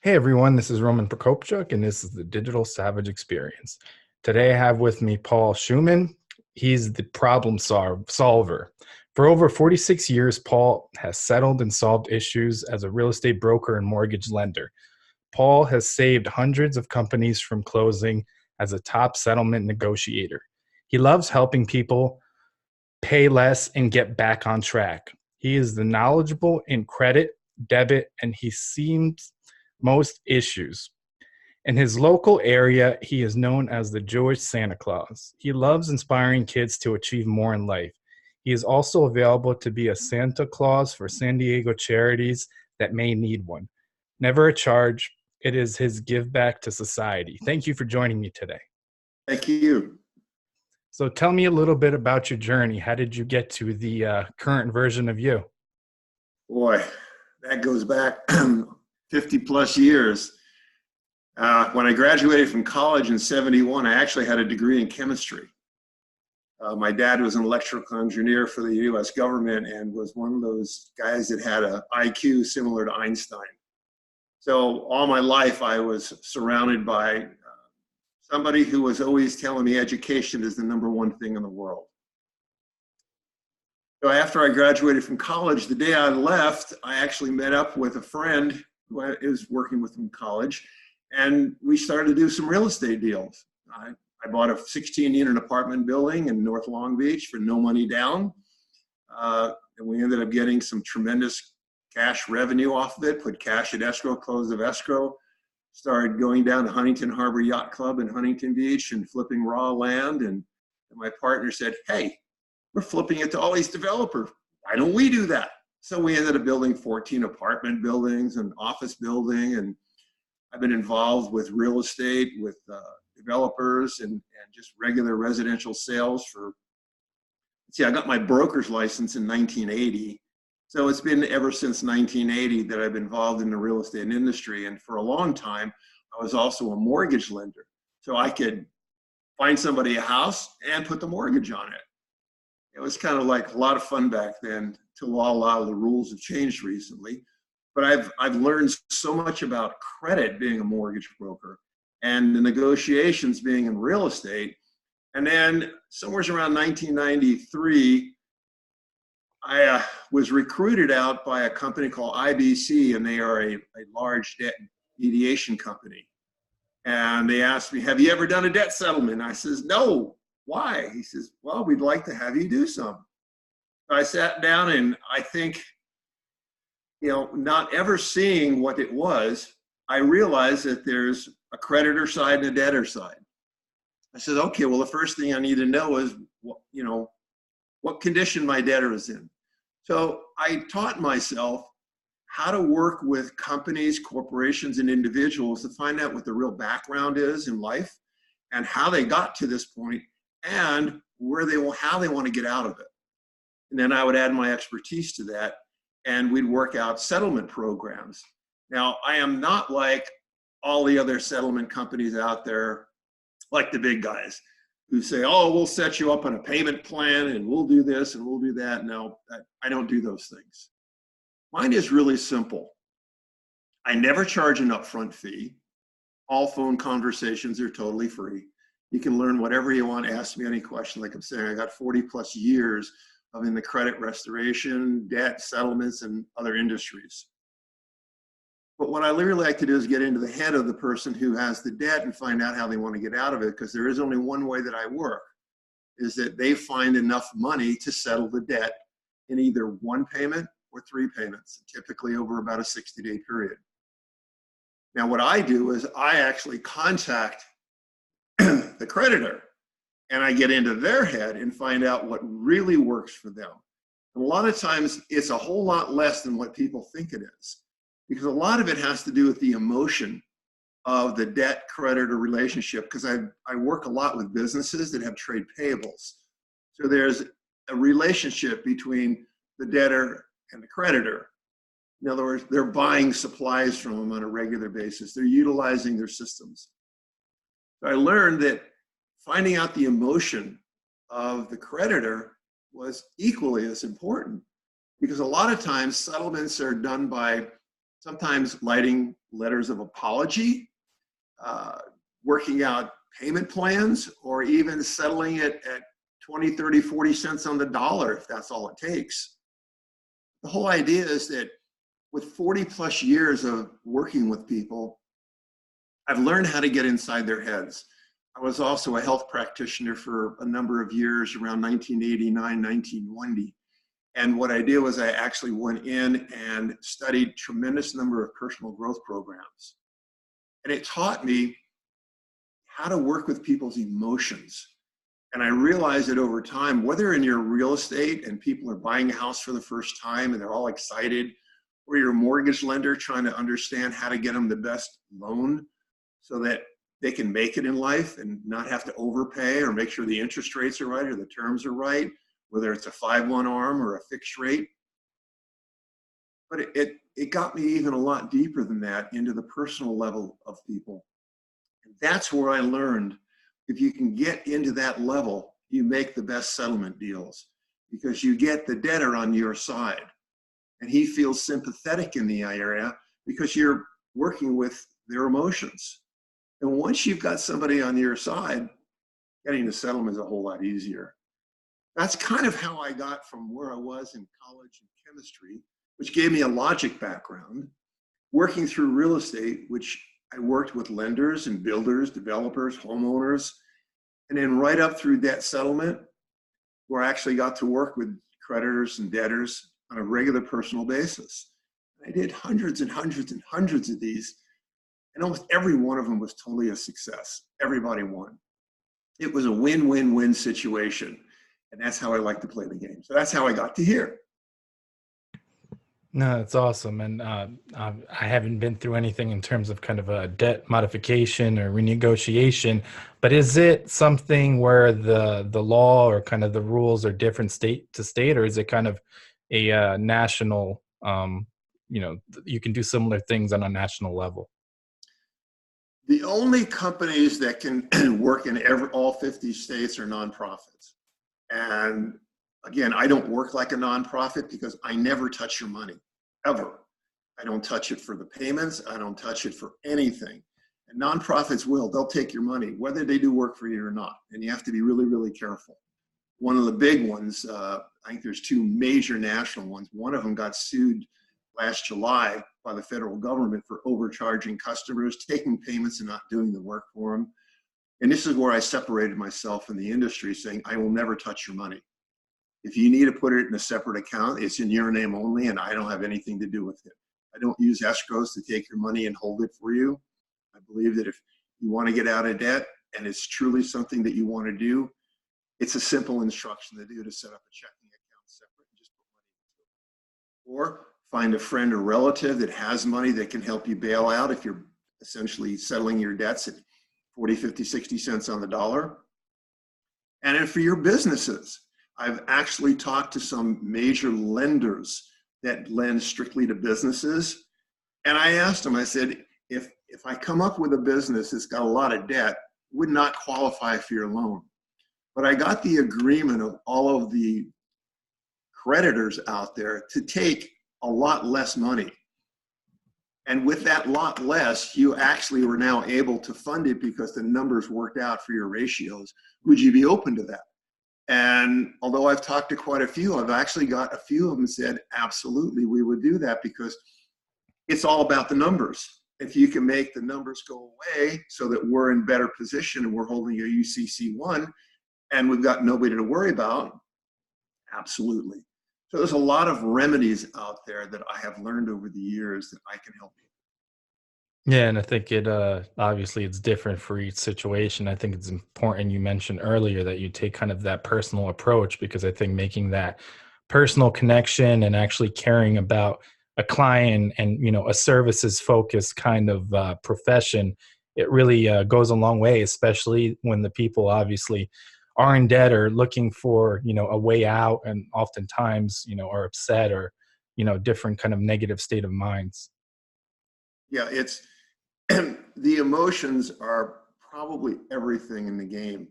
Hey everyone, this is Roman Prokopchuk, and this is the Digital Savage Experience. Today I have with me Paul Schumann. He's the solver. For over 46 years, Paul has settled and solved issues as a real estate broker and mortgage lender. Paul has saved hundreds of companies from closing as a top settlement negotiator. He loves helping people pay less and get back on track. He is the knowledgeable in credit, debit, and he seems most issues. In his local area, he is known as the Jewish Santa Claus. He loves inspiring kids to achieve more in life. He is also available to be a Santa Claus for San Diego charities that may need one. Never a charge. It is his give back to society. Thank you for joining me today. Thank you. So tell me a little bit about your journey. How did you get to the current version of you? Boy, that goes back 50 plus years. When I graduated from college in '71, I actually had a degree in chemistry. My dad was an electrical engineer for the US government and was one of those guys that had an IQ similar to Einstein. So all my life I was surrounded by somebody who was always telling me education is the #1 thing in the world. So after I graduated from college, the day I left, I actually met up with a friend who I was working with in college, and we started to do some real estate deals. I bought a 16-unit apartment building in North Long Beach for no money down, and we ended up getting some tremendous cash revenue off of it, put cash at escrow, close of escrow, started going down to Huntington Harbor Yacht Club in Huntington Beach and flipping raw land, and my partner said, hey, we're flipping it to all these developers. Why don't we do that? So we ended up building 14 apartment buildings and office building. And I've been involved with real estate, with developers and just regular residential sales I got my broker's license in 1980. So it's been ever since 1980 that I've been involved in the real estate industry. And for a long time, I was also a mortgage lender. So I could find somebody a house and put the mortgage on it. It was kind of like a lot of fun back then till a lot of the rules have changed recently. But I've learned so much about credit being a mortgage broker and the negotiations being in real estate. And then somewhere around 1993, I was recruited out by a company called IBC, and they are a large debt mediation company. And they asked me, have you ever done a debt settlement? I says, no. Why? He says, well, we'd like to have you do some. I sat down and I think, not ever seeing what it was, I realized that there's a creditor side and a debtor side. I said, okay, well, the first thing I need to know is, what condition my debtor is in. So I taught myself how to work with companies, corporations, and individuals to find out what the real background is in life and how they got to this point and how they want to get out of it. And then I would add my expertise to that, and we'd work out settlement programs. Now, I am not like all the other settlement companies out there, like the big guys, who say, oh, we'll set you up on a payment plan, and we'll do this, and we'll do that. No, I don't do those things. Mine is really simple. I never charge an upfront fee. All phone conversations are totally free. You can learn whatever you want. Ask me any question. Like I'm saying, I got 40 plus years in the credit restoration, debt settlements, and other industries. But what I really like to do is get into the head of the person who has the debt and find out how they want to get out of it, because there is only one way that I work, is that they find enough money to settle the debt in either one payment or 3 payments, typically over about a 60-day period. Now, what I do is I actually contact the creditor, and I get into their head and find out what really works for them. And a lot of times it's a whole lot less than what people think it is, because a lot of it has to do with the emotion of the debt creditor relationship, because I work a lot with businesses that have trade payables. So there's a relationship between the debtor and the creditor. In other words, they're buying supplies from them on a regular basis. They're utilizing their systems. So I learned that finding out the emotion of the creditor was equally as important, because a lot of times settlements are done by sometimes writing letters of apology, uh, working out payment plans, or even settling it at 20, 30, 40 cents on the dollar if that's all it takes. The whole idea is that with 40 plus years of working with people, I've learned how to get inside their heads. I was also a health practitioner for a number of years around 1989, 1990. And what I did was I actually went in and studied tremendous number of personal growth programs. And it taught me how to work with people's emotions. And I realized that over time, whether in your real estate and people are buying a house for the first time and they're all excited, or your mortgage lender trying to understand how to get them the best loan so that they can make it in life and not have to overpay, or make sure the interest rates are right or the terms are right, whether it's a 5-1 ARM or a fixed rate. But it got me even a lot deeper than that into the personal level of people. And that's where I learned if you can get into that level, you make the best settlement deals, because you get the debtor on your side and he feels sympathetic in the area because you're working with their emotions. And once you've got somebody on your side, getting the settlement is a whole lot easier. That's kind of how I got from where I was in college in chemistry, which gave me a logic background, working through real estate, which I worked with lenders and builders, developers, homeowners, and then right up through debt settlement, where I actually got to work with creditors and debtors on a regular personal basis. I did hundreds and hundreds and hundreds of these, and almost every one of them was totally a success. Everybody won. It was a win-win-win situation, and that's how I like to play the game. So that's how I got to here. No, that's awesome. And I haven't been through anything in terms of kind of a debt modification or renegotiation, but is it something where the law or kind of the rules are different state to state, or is it kind of a national, you can do similar things on a national level? The only companies that can work in all 50 states are nonprofits. And again, I don't work like a nonprofit because I never touch your money, ever. I don't touch it for the payments. I don't touch it for anything. And nonprofits they'll take your money, whether they do work for you or not. And you have to be really, really careful. One of the big ones, I think there's two major national ones. One of them got sued last July by the federal government for overcharging customers, taking payments and not doing the work for them. And this is where I separated myself in the industry, saying, I will never touch your money. If you need to put it in a separate account, it's in your name only, and I don't have anything to do with it. I don't use escrows to take your money and hold it for you. I believe that if you want to get out of debt and it's truly something that you want to do, it's a simple instruction to do to set up a checking account separate and just put money into it. Or find a friend or relative that has money that can help you bail out if you're essentially settling your debts at 40, 50, 60 cents on the dollar. And then for your businesses, I've actually talked to some major lenders that lend strictly to businesses. And I asked them, I said, if I come up with a business that's got a lot of debt, would not qualify for your loan. But I got the agreement of all of the creditors out there to take a lot less money. And with that lot less, you actually were now able to fund it because the numbers worked out for your ratios. Would you be open to that? And although I've talked to quite a few, I've actually got a few of them said, absolutely, we would do that, because it's all about the numbers. If you can make the numbers go away so that we're in better position and we're holding a UCC1 and we've got nobody to worry about, absolutely. So there's a lot of remedies out there that I have learned over the years that I can help you. Yeah, and I think it obviously it's different for each situation. I think it's important you mentioned earlier that you take kind of that personal approach, because I think making that personal connection and actually caring about a client and a services focused kind of profession, it really goes a long way, especially when the people obviously are in debt or looking for a way out, and oftentimes are upset or different kind of negative state of minds. Yeah, it's the emotions are probably everything in the game.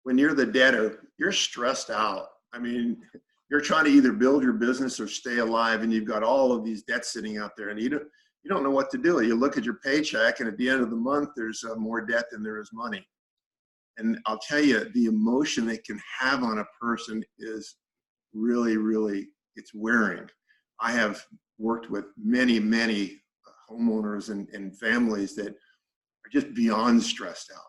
When you're the debtor, you're stressed out. I mean, you're trying to either build your business or stay alive, and you've got all of these debts sitting out there, and you don't know what to do. You look at your paycheck, and at the end of the month, there's more debt than there is money. And I'll tell you, the emotion it can have on a person is really, really, it's wearing. I have worked with many, many homeowners and families that are just beyond stressed out.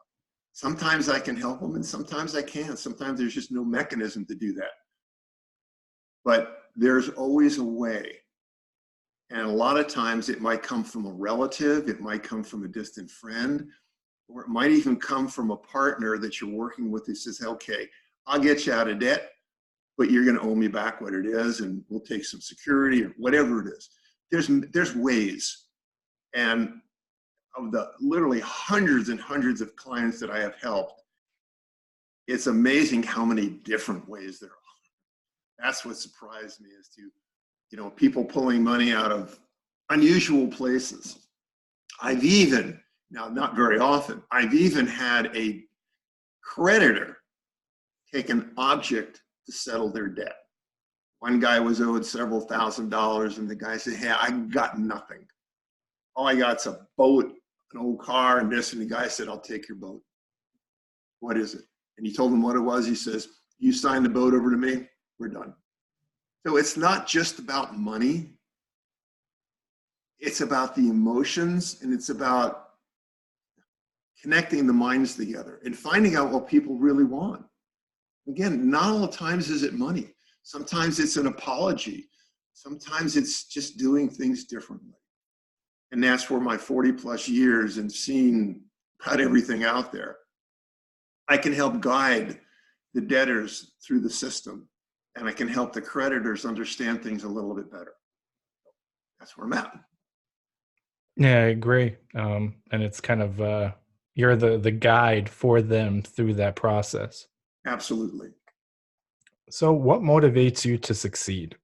Sometimes I can help them, and sometimes I can't. Sometimes there's just no mechanism to do that. But there's always a way. And a lot of times it might come from a relative, it might come from a distant friend, or it might even come from a partner that you're working with who says, okay, I'll get you out of debt, but you're going to owe me back what it is, and we'll take some security or whatever it is. There's ways. And of the literally hundreds and hundreds of clients that I have helped, it's amazing how many different ways there are. That's what surprised me, is to, you know, people pulling money out of unusual places. I've even, now not very often, I've even had a creditor take an object to settle their debt. One guy was owed several $1,000s, and the guy said, hey, I got nothing. All I got's a boat, an old car, and this. And the guy said, I'll take your boat. What is it? And he told him what it was. He says, you sign the boat over to me, we're done. So it's not just about money. It's about the emotions, and it's about connecting the minds together and finding out what people really want. Again, not all the times is it money. Sometimes it's an apology. Sometimes it's just doing things differently. And that's where my 40 plus years and seeing about everything out there, I can help guide the debtors through the system, and I can help the creditors understand things a little bit better. That's where I'm at. Yeah, I agree. And it's kind of you're the guide for them through that process. Absolutely. So what motivates you to succeed?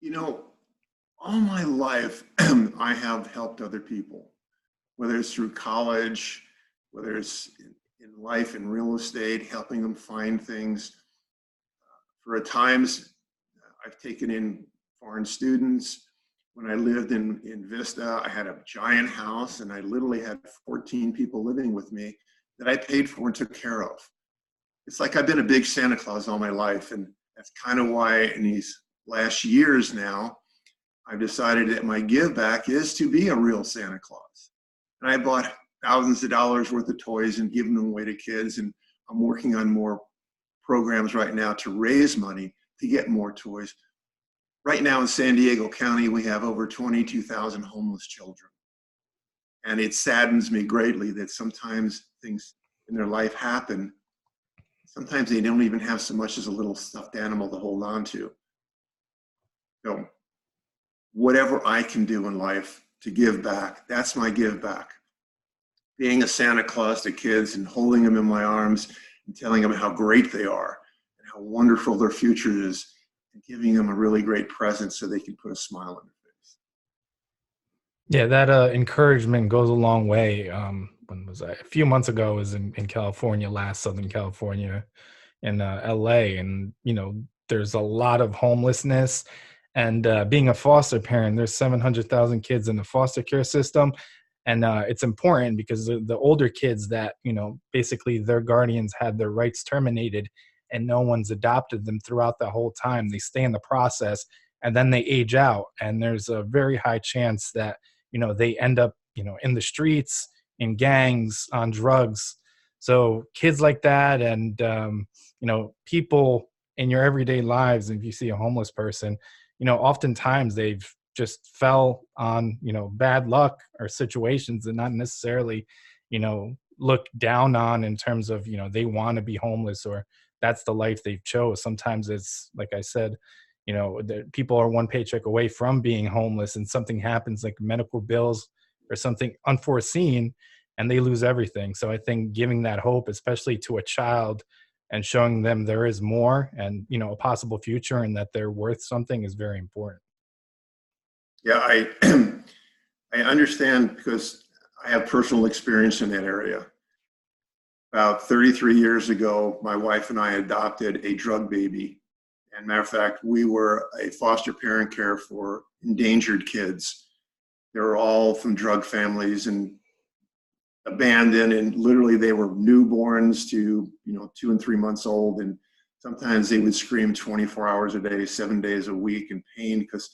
You know, all my life, I have helped other people, whether it's through college, whether it's in life, in real estate, helping them find things. For at times, I've taken in foreign students. When I lived in Vista, I had a giant house, and I literally had 14 people living with me that I paid for and took care of. It's like I've been a big Santa Claus all my life, and that's kind of why in these last years now, I've decided that my give back is to be a real Santa Claus. And I bought thousands of dollars worth of toys and given them away to kids, and I'm working on more programs right now to raise money to get more toys. Right now in San Diego County, we have over 22,000 homeless children. And it saddens me greatly that sometimes things in their life happen. Sometimes they don't even have so much as a little stuffed animal to hold on to. So whatever I can do in life to give back, that's my give back. Being a Santa Claus to kids and holding them in my arms and telling them how great they are and how wonderful their future is, and giving them a really great present so they can put a smile on their face. Yeah, that encouragement goes a long way. When was I? A few months ago, I was in California, Southern California, in LA, and there's a lot of homelessness. And being a foster parent, there's 700,000 kids in the foster care system, and it's important because the older kids that basically their guardians had their rights terminated, and no one's adopted them throughout the whole time. They stay in the process, and then they age out, and there's a very high chance that they end up in the streets, in gangs, on drugs. So kids like that, and people in your everyday lives, if you see a homeless person, oftentimes they've just fell on bad luck or situations and not necessarily look down on in terms of they want to be homeless or that's the life they've chose. Sometimes it's like I said, people are one paycheck away from being homeless, and something happens like medical bills or something unforeseen, and they lose everything. So I think giving that hope, especially to a child, and showing them there is more and a possible future and that they're worth something is very important. Yeah, I understand because I have personal experience in that area. About 33 years ago, my wife and I adopted a drug baby, And matter of fact, we were a foster parent care for endangered kids. They were all from drug families and abandoned, and literally they were newborns to 2 and 3 months old, and sometimes they would scream 24 hours a day, 7 days a week in pain because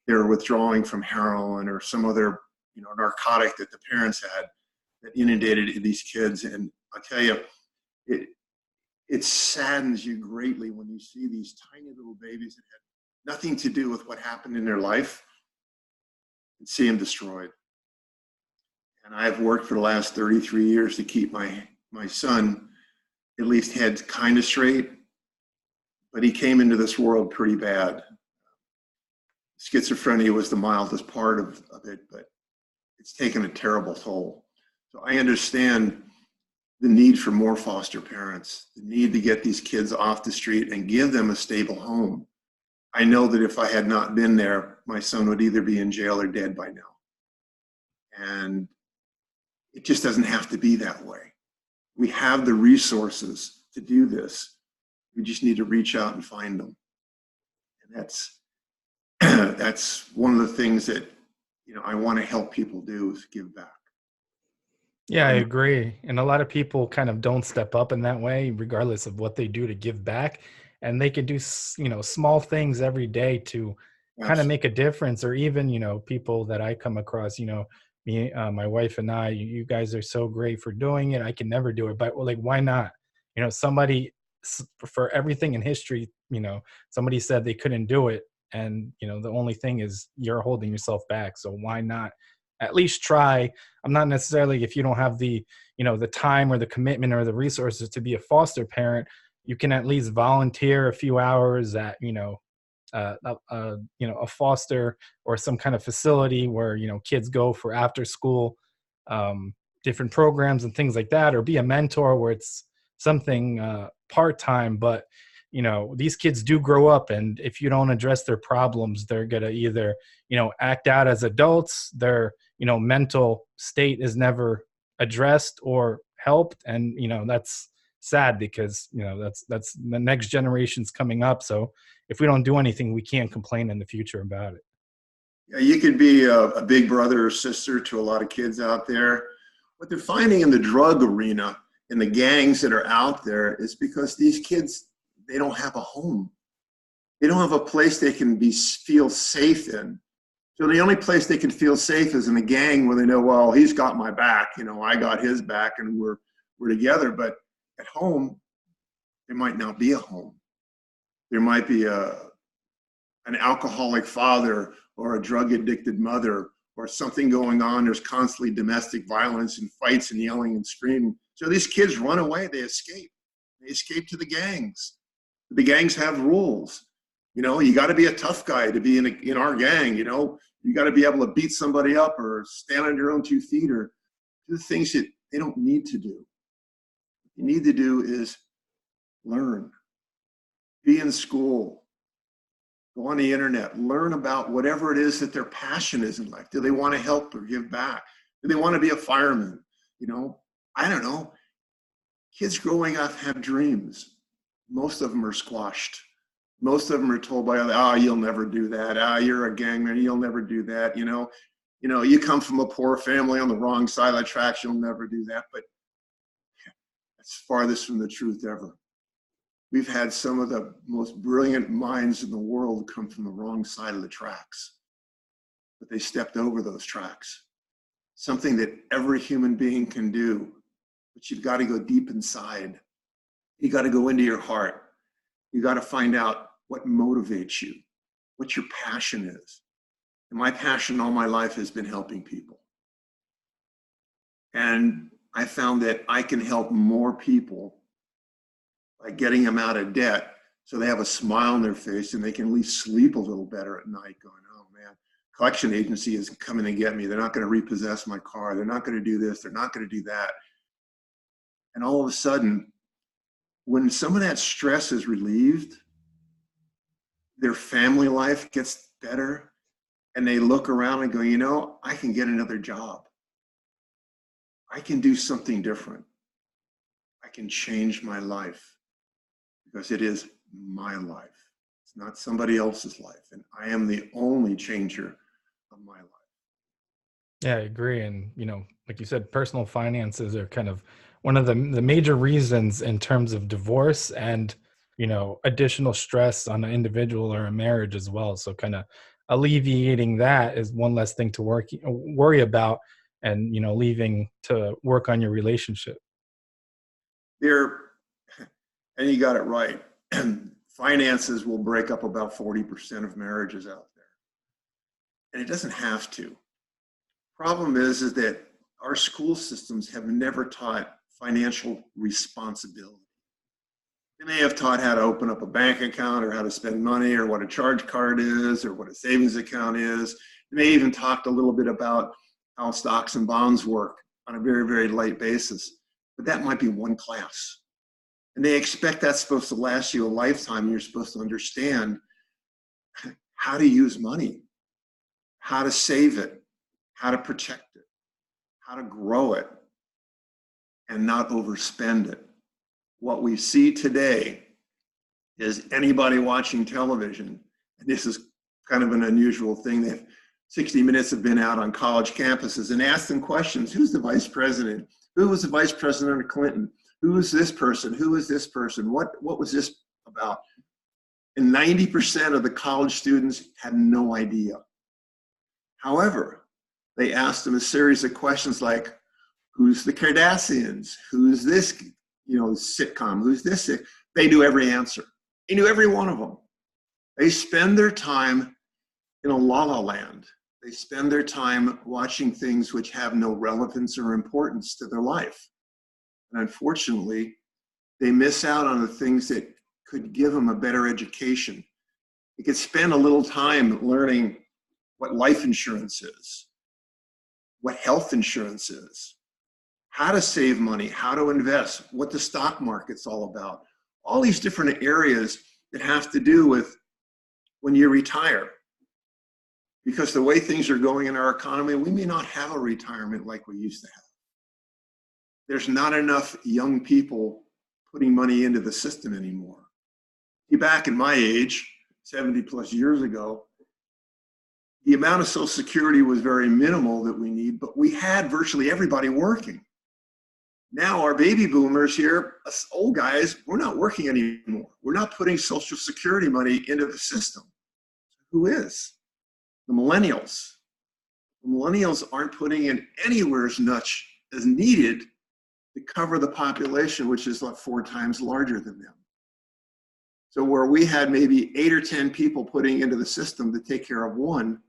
they were withdrawing from heroin or some other narcotic that the parents had that inundated these kids. And I tell you, it saddens you greatly when you see these tiny little babies that had nothing to do with what happened in their life and see them destroyed. And I've worked for the last 33 years to keep my son at least head kind of straight, but he came into this world pretty bad. Schizophrenia was the mildest part of it, but it's taken a terrible toll. So I understand the need for more foster parents, the need to get these kids off the street and give them a stable home. I know that if I had not been there, my son would either be in jail or dead by now. And it just doesn't have to be that way. We have the resources to do this. We just need to reach out and find them. And that's one of the things that I want to help people do, is give back. Yeah, I agree. And a lot of people kind of don't step up in that way, regardless of what they do to give back. And they could do, small things every day to kind of Absolutely. make a difference. Or even, people that I come across, me, my wife and I, you guys are so great for doing it. I can never do it, but like, why not? Somebody for everything in history, somebody said they couldn't do it. And, the only thing is you're holding yourself back. So why not at least try? I'm not necessarily, if you don't have the, the time or the commitment or the resources to be a foster parent, you can at least volunteer a few hours at, a foster or some kind of facility where, kids go for after school, different programs and things like that, or be a mentor where it's something part-time. But these kids do grow up, and if you don't address their problems, they're gonna either act out as adults. Their mental state is never addressed or helped, and that's sad, because that's the next generation's coming up. So if we don't do anything, we can't complain in the future about it. Yeah, you could be a big brother or sister to a lot of kids out there. What they're finding in the drug arena, in the gangs that are out there, is because these kids, they don't have a home. They don't have a place they can feel safe in. So the only place they can feel safe is in a gang where they know, well, he's got my back, I got his back, and we're together. But at home, there might not be a home. There might be an alcoholic father or a drug addicted mother, or something going on. There's constantly domestic violence and fights and yelling and screaming. So these kids run away. They escape. They escape to the gangs. The gangs have rules. You got to be a tough guy to be in our gang. You got to be able to beat somebody up or stand on your own 2 feet or do things that they don't need to do. What you need to do is learn, be in school, go on the internet, learn about whatever it is that their passion is in life. Do they want to help or give back? Do they want to be a fireman? I don't know. Kids growing up have dreams. Most of them are squashed. Most of them are told by others, you'll never do that. You're a gangman. You'll never do that. You come from a poor family on the wrong side of the tracks. You'll never do that. But that's farthest from the truth ever. We've had some of the most brilliant minds in the world come from the wrong side of the tracks, but they stepped over those tracks. Something that every human being can do, but you've got to go deep inside. You got to go into your heart. You got to find out what motivates you, what your passion is. And my passion all my life has been helping people. And I found that I can help more people by getting them out of debt so they have a smile on their face and they can at least sleep a little better at night going, oh man, collection agency is coming to get me. They're not going to repossess my car. They're not going to do this. They're not going to do that. And all of a sudden, when some of that stress is relieved, their family life gets better, and they look around and go, I can get another job. I can do something different. I can change my life because it is my life. It's It's not somebody else's life. And I am the only changer of my life. Yeah, I agree. And, like you said, personal finances are kind of one of the major reasons in terms of divorce and, additional stress on an individual or a marriage as well. So kind of alleviating that is one less thing to worry about and, leaving to work on your relationship. There, and you got it right. Finances will break up about 40% of marriages out there. And it doesn't have to. Problem is that our school systems have never taught financial responsibility. They may have taught how to open up a bank account or how to spend money or what a charge card is or what a savings account is. They may even talked a little bit about how stocks and bonds work on a very, very light basis. But that might be one class. And they expect that's supposed to last you a lifetime. You're supposed to understand how to use money, how to save it, how to protect it, how to grow it, and not overspend it. What we see today is anybody watching television, and this is kind of an unusual thing, that 60 Minutes have been out on college campuses and asked them questions. Who's the vice president? Who was the vice president of Clinton? Who is this person? Who is this person? What was this about? And 90% of the college students had no idea. However, they asked them a series of questions like, who's the Kardashians? Who's this, sitcom? Who's this? They knew every answer. They knew every one of them. They spend their time in a la-la land. They spend their time watching things which have no relevance or importance to their life. And unfortunately, they miss out on the things that could give them a better education. They could spend a little time learning what life insurance is, what health insurance is, how to save money, how to invest, what the stock market's all about. All these different areas that have to do with when you retire. Because the way things are going in our economy, we may not have a retirement like we used to have. There's not enough young people putting money into the system anymore. Back in my age, 70 plus years ago, the amount of Social Security was very minimal that we need, but we had virtually everybody working. Now our baby boomers here, us old guys, we're not working anymore. We're not putting Social Security money into the system. Who is? The millennials. The millennials aren't putting in anywhere as much as needed to cover the population, which is like 4 times larger than them. So where we had maybe 8 or 10 people putting into the system to take care of one,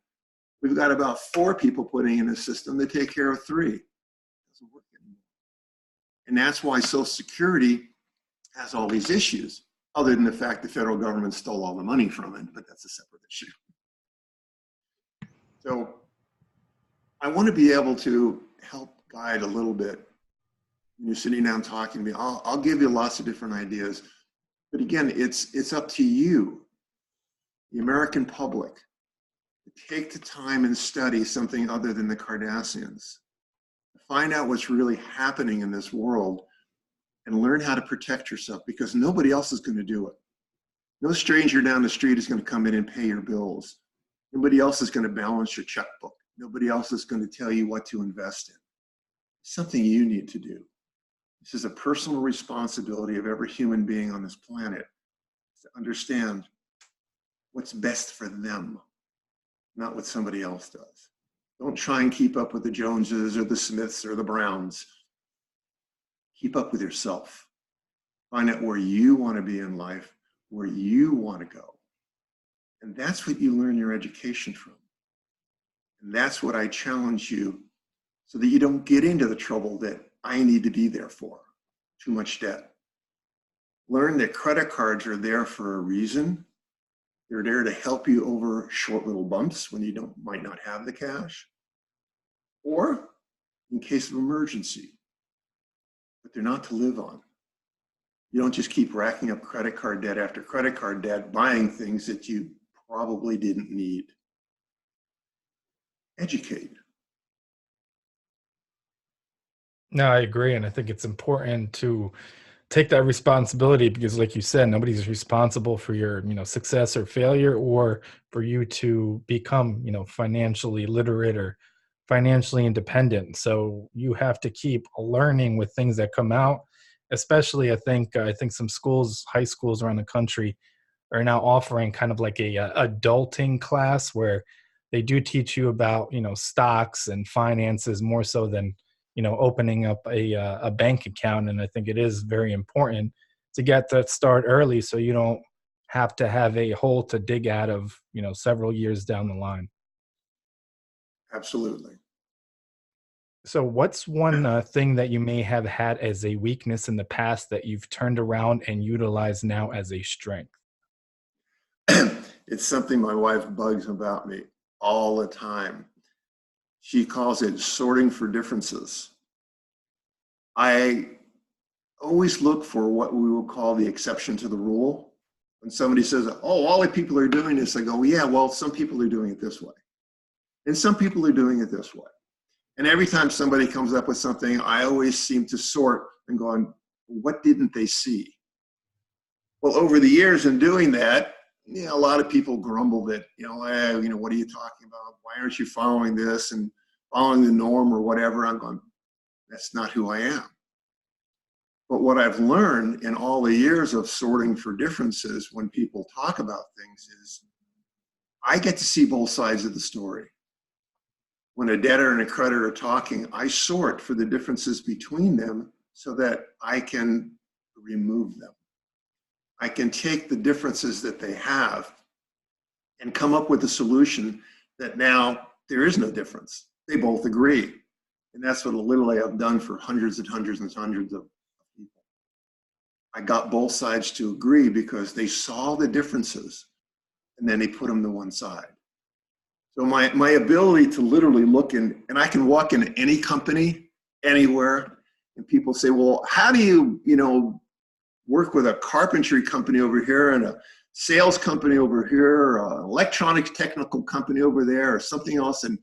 we've got about 4 people putting in the system to take care of 3. It doesn't work anymore. And that's why Social Security has all these issues, other than the fact the federal government stole all the money from it, but that's a separate issue. So I want to be able to help guide a little bit. When you're sitting down talking to me, I'll give you lots of different ideas. But again, it's up to you, the American public, to take the time and study something other than the Kardashians. Find out what's really happening in this world and learn how to protect yourself, because nobody else is going to do it. No stranger down the street is going to come in and pay your bills. Nobody else is going to balance your checkbook. Nobody else is going to tell you what to invest in. It's something you need to do. This is a personal responsibility of every human being on this planet to understand what's best for them, not what somebody else does. Don't try and keep up with the Joneses or the Smiths or the Browns. Keep up with yourself. Find out where you want to be in life, where you want to go. And that's what you learn your education from. And that's what I challenge you, so that you don't get into the trouble that I need to be there for, too much debt. Learn that credit cards are there for a reason. They're there to help you over short little bumps when you might not have the cash, or in case of emergency, but they're not to live on. You don't just keep racking up credit card debt after credit card debt, buying things that you probably didn't need. Educate. No, I agree. And I think it's important to take that responsibility, because like you said, nobody's responsible for your, success or failure, or for you to become, financially literate or financially independent. So you have to keep learning with things that come out. Especially, I think some schools, high schools around the country, are now offering kind of like a adulting class where they do teach you about, stocks and finances more so than, opening up a bank account. And I think it is very important to get that start early so you don't have to have a hole to dig out of, several years down the line. Absolutely. So what's one thing that you may have had as a weakness in the past that you've turned around and utilized now as a strength? It's something my wife bugs about me all the time. She calls it sorting for differences. I always look for what we will call the exception to the rule. When somebody says, oh, all the people are doing this, I go, well, yeah, well, some people are doing it this way. And some people are doing it this way. And every time somebody comes up with something, I always seem to sort and go, what didn't they see? Well, over the years in doing that, a lot of people grumble that, what are you talking about? Why aren't you following this and following the norm or whatever? I'm going, that's not who I am. But what I've learned in all the years of sorting for differences when people talk about things is I get to see both sides of the story. When a debtor and a creditor are talking, I sort for the differences between them so that I can remove them. I can take the differences that they have and come up with a solution that now there is no difference. They both agree. And that's what literally I've done for hundreds and hundreds and hundreds of people. I got both sides to agree because they saw the differences and then they put them to one side. So my ability to literally look in, and I can walk into any company, anywhere, and people say, well, how do you, work with a carpentry company over here and a sales company over here, or an electronics technical company over there, or something else, and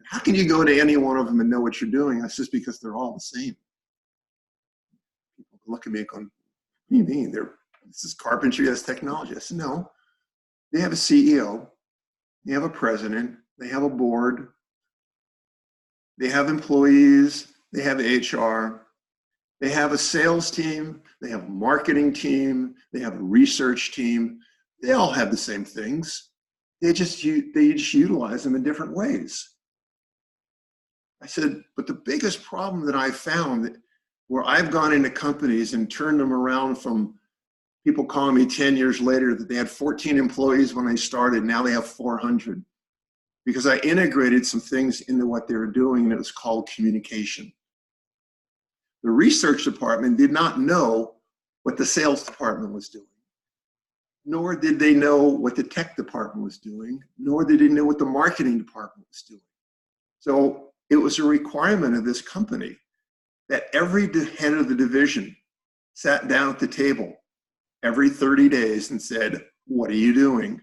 how can you go to any one of them and know what you're doing? That's just because they're all the same. People look at me going, what do you mean? This is carpentry, that's technology. I said, no, they have a CEO, they have a president, they have a board, they have employees, they have HR, they have a sales team, they have a marketing team, they have a research team. They all have the same things. They just utilize them in different ways. I said, but the biggest problem that I found where I've gone into companies and turned them around from people calling me 10 years later that they had 14 employees when they started, now they have 400. Because I integrated some things into what they were doing, and it was called communication. The research department did not know what the sales department was doing, nor did they know what the tech department was doing, nor did they know what the marketing department was doing. So it was a requirement of this company that every head of the division sat down at the table every 30 days and said, what are you doing?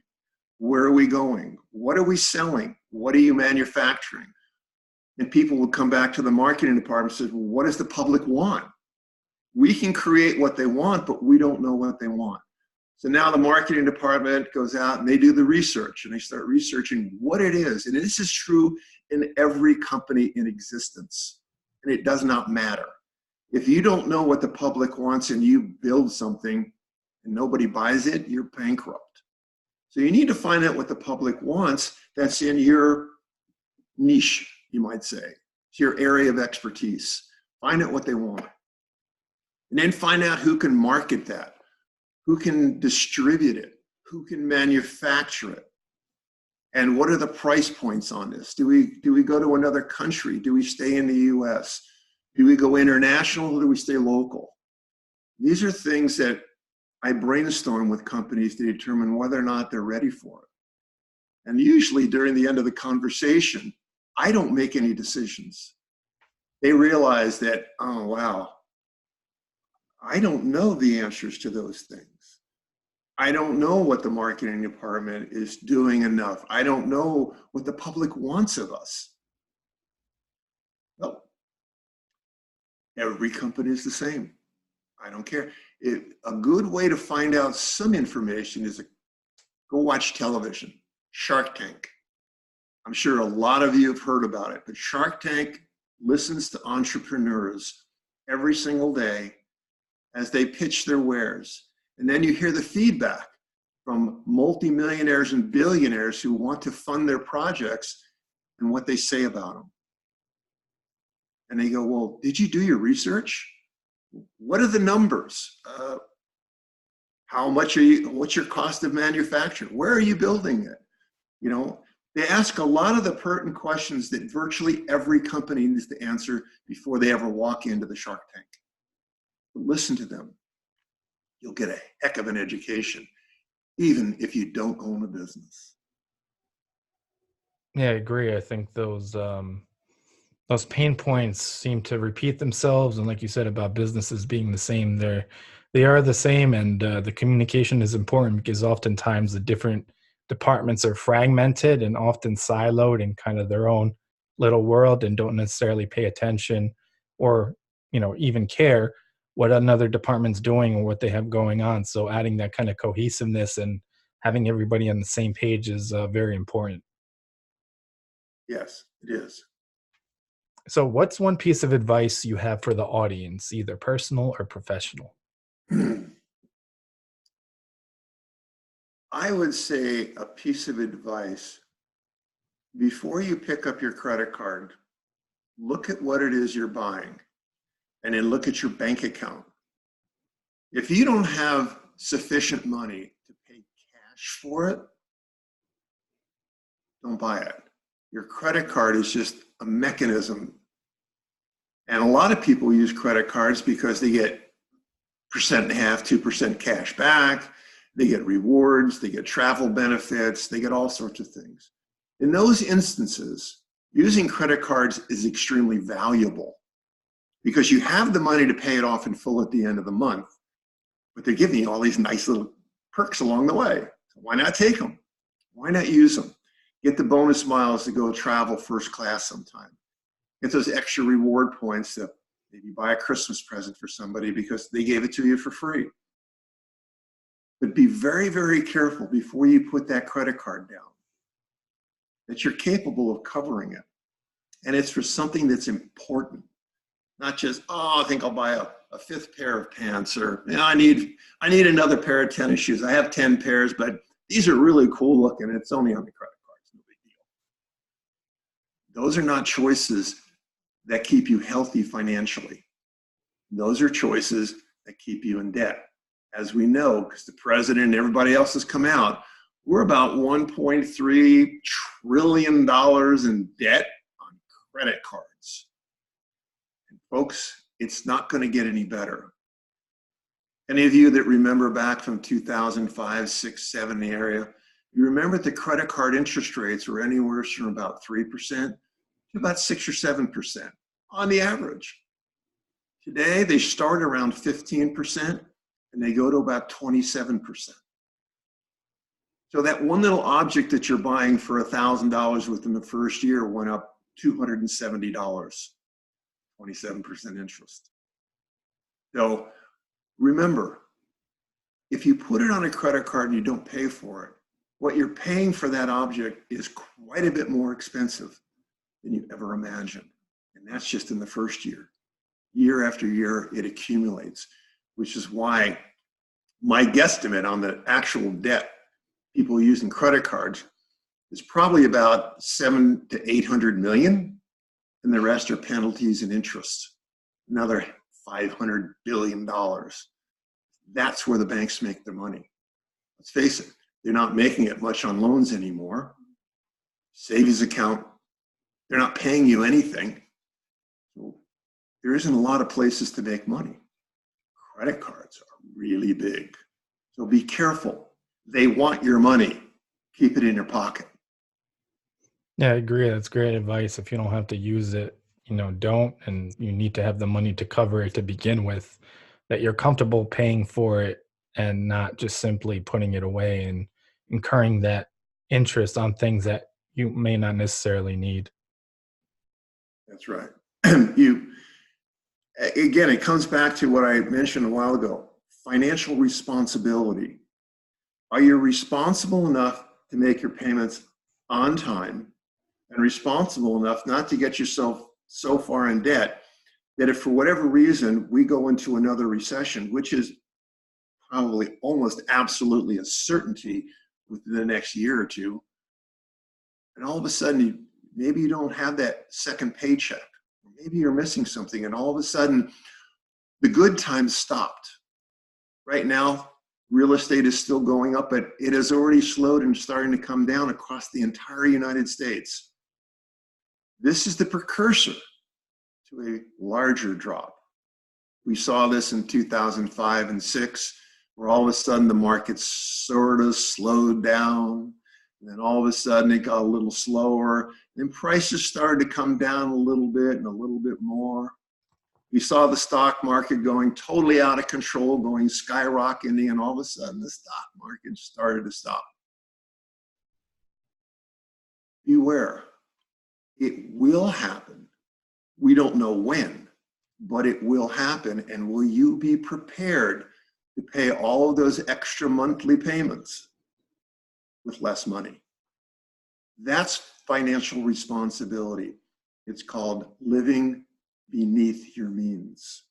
Where are we going? What are we selling? What are you manufacturing? And people would come back to the marketing department and say, well, what does the public want? We can create what they want, but we don't know what they want. So now the marketing department goes out and they do the research and they start researching what it is. And this is true in every company in existence. And it does not matter. If you don't know what the public wants and you build something and nobody buys it, you're bankrupt. So you need to find out what the public wants that's in your niche, you might say. It's your area of expertise. Find out what they want. And then find out who can market that, who can distribute it, who can manufacture it, and what are the price points on this? Do we go to another country? Do we stay in the US? Do we go international or do we stay local? These are things that I brainstorm with companies to determine whether or not they're ready for it. And usually during the end of the conversation, I don't make any decisions. They realize that, oh, wow, I don't know the answers to those things. I don't know what the marketing department is doing enough. I don't know what the public wants of us. Well, every company is the same. I don't care. A good way to find out some information is go watch television. Shark Tank. I'm sure a lot of you have heard about it, but Shark Tank listens to entrepreneurs every single day as they pitch their wares. And then you hear the feedback from multimillionaires and billionaires who want to fund their projects and what they say about them. And they go, well, did you do your research? What are the numbers? How much what's your cost of manufacture? Where are you building it? You know, they ask a lot of the pertinent questions that virtually every company needs to answer before they ever walk into the Shark Tank. But listen to them. You'll get a heck of an education, even if you don't own a business. Yeah, I agree. I think those pain points seem to repeat themselves, and like you said about businesses being the same, they are the same, and the communication is important because oftentimes the different departments are fragmented and often siloed in kind of their own little world and don't necessarily pay attention or even care what another department's doing or what they have going on. So adding that kind of cohesiveness and having everybody on the same page is very important. Yes, it is. So what's one piece of advice you have for the audience, either personal or professional? I would say a piece of advice: before you pick up your credit card, look at what it is you're buying and then look at your bank account. If you don't have sufficient money to pay cash for it, don't buy it. Your credit card is just a mechanism. And a lot of people use credit cards because they get 1.5%, 2% cash back. They get rewards, they get travel benefits, they get all sorts of things. In those instances, using credit cards is extremely valuable because you have the money to pay it off in full at the end of the month, but they're giving you all these nice little perks along the way. So why not take them? Why not use them? Get the bonus miles to go travel first class sometime. Get those extra reward points to maybe buy a Christmas present for somebody because they gave it to you for free. But be very, very careful before you put that credit card down that you're capable of covering it. And it's for something that's important, not just, oh, I think I'll buy a fifth pair of pants, or I need another pair of tennis shoes. I have 10 pairs, but these are really cool looking. It's only on the credit card. It's no big deal. Those are not choices that keep you healthy financially. Those are choices that keep you in debt. As we know, because the president and everybody else has come out, we're about $1.3 trillion in debt on credit cards. And folks, it's not going to get any better. Any of you that remember back from 2005, 6, 7 area, you remember the credit card interest rates were anywhere from about 3% to about 6 or 7% on the average. Today, they start around 15%. And they go to about 27%. So that one little object that you're buying for $1,000 within the first year went up $270, 27% interest. So remember, if you put it on a credit card and you don't pay for it, what you're paying for that object is quite a bit more expensive than you ever imagined. And that's just in the first year. Year after year, it accumulates, which is why my guesstimate on the actual debt people using credit cards is probably about 700 to 800 million, and the rest are penalties and interest. Another $500 billion. That's where the banks make their money. Let's face it, they're not making it much on loans anymore. Savings account, they're not paying you anything. So there isn't a lot of places to make money. Credit cards are really big. So be careful. They want your money. Keep it in your pocket. Yeah, I agree. That's great advice. If you don't have to use it, don't, and you need to have the money to cover it to begin with, that you're comfortable paying for it and not just simply putting it away and incurring that interest on things that you may not necessarily need. That's right. Again, it comes back to what I mentioned a while ago, financial responsibility. Are you responsible enough to make your payments on time and responsible enough not to get yourself so far in debt that if for whatever reason we go into another recession, which is probably almost absolutely a certainty within the next year or two, and all of a sudden maybe you don't have that second paycheck, or maybe you're missing something, and all of a sudden the good times stopped. Right now, real estate is still going up, but it has already slowed and starting to come down across the entire United States. This is the precursor to a larger drop. We saw this in 2005 and 6, where all of a sudden the market sort of slowed down, and then all of a sudden it got a little slower, and prices started to come down a little bit and a little bit more. We saw the stock market going totally out of control, going skyrocketing, and all of a sudden the stock market started to stop. Beware. It will happen. We don't know when, but it will happen. And will you be prepared to pay all of those extra monthly payments with less money? That's financial responsibility. It's called living beneath your means.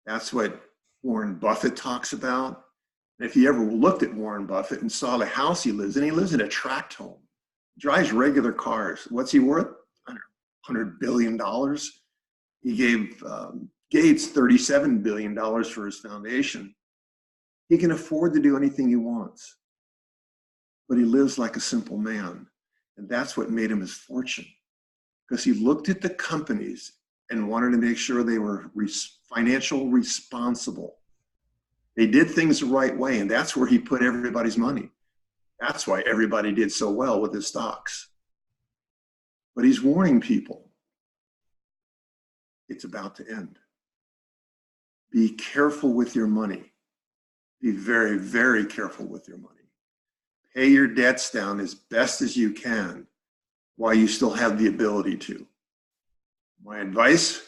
That's what Warren Buffett talks about. And if you ever looked at Warren Buffett and saw the house he lives in a tract home, drives regular cars. What's he worth? I don't know, $100 billion. He gave Gates $37 billion for his foundation. He can afford to do anything he wants, but he lives like a simple man. And that's what made him his fortune, because he looked at the companies and wanted to make sure they were financially responsible. They did things the right way, and that's where he put everybody's money. That's why everybody did so well with his stocks. But he's warning people, it's about to end. Be careful with your money. Be very, very careful with your money. Pay your debts down as best as you can while you still have the ability to. My advice,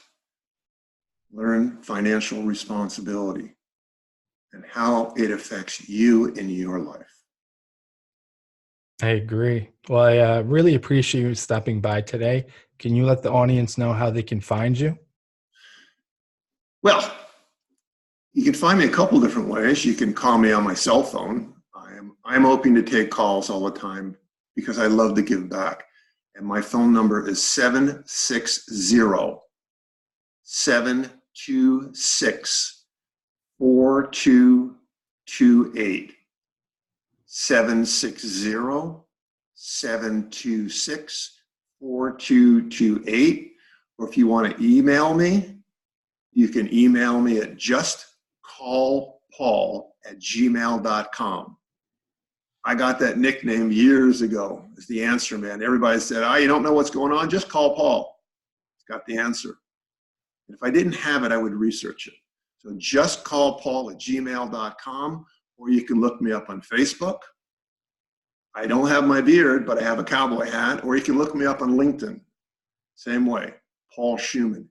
learn financial responsibility and how it affects you in your life. I agree. Well, I really appreciate you stopping by today. Can you let the audience know how they can find you? Well, you can find me a couple different ways. You can call me on my cell phone. I'm open to take calls all the time because I love to give back. And my phone number is 760-726-4228. 760-726-4228. Or if you want to email me, you can email me at justcallpaul@gmail.com. I got that nickname years ago as the answer man. Everybody said, "Oh, you don't know what's going on? Just call Paul." He's got the answer. And if I didn't have it, I would research it. So justcallpaul@gmail.com, or you can look me up on Facebook. I don't have my beard, but I have a cowboy hat. Or you can look me up on LinkedIn. Same way, Paul Schumann.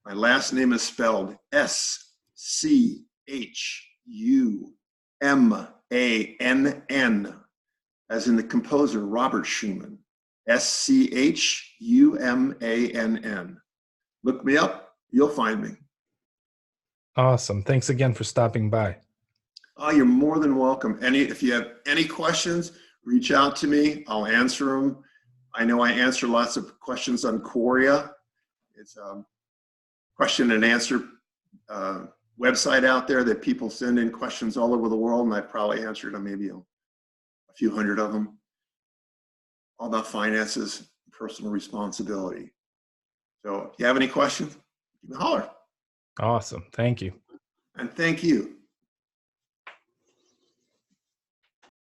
My last name is spelled Schummann, as in the composer Robert Schumann. Schummann. Look me up, you'll find me. Awesome. Thanks again for stopping by. Oh, you're more than welcome. If you have any questions, reach out to me. I'll answer them. I know I answer lots of questions on Quoria. It's a question and answer website out there that people send in questions all over the world, and I've probably answered them, maybe a few hundred of them, all about finances, personal responsibility. So if you have any questions, you can holler. Awesome. Thank you. And thank you.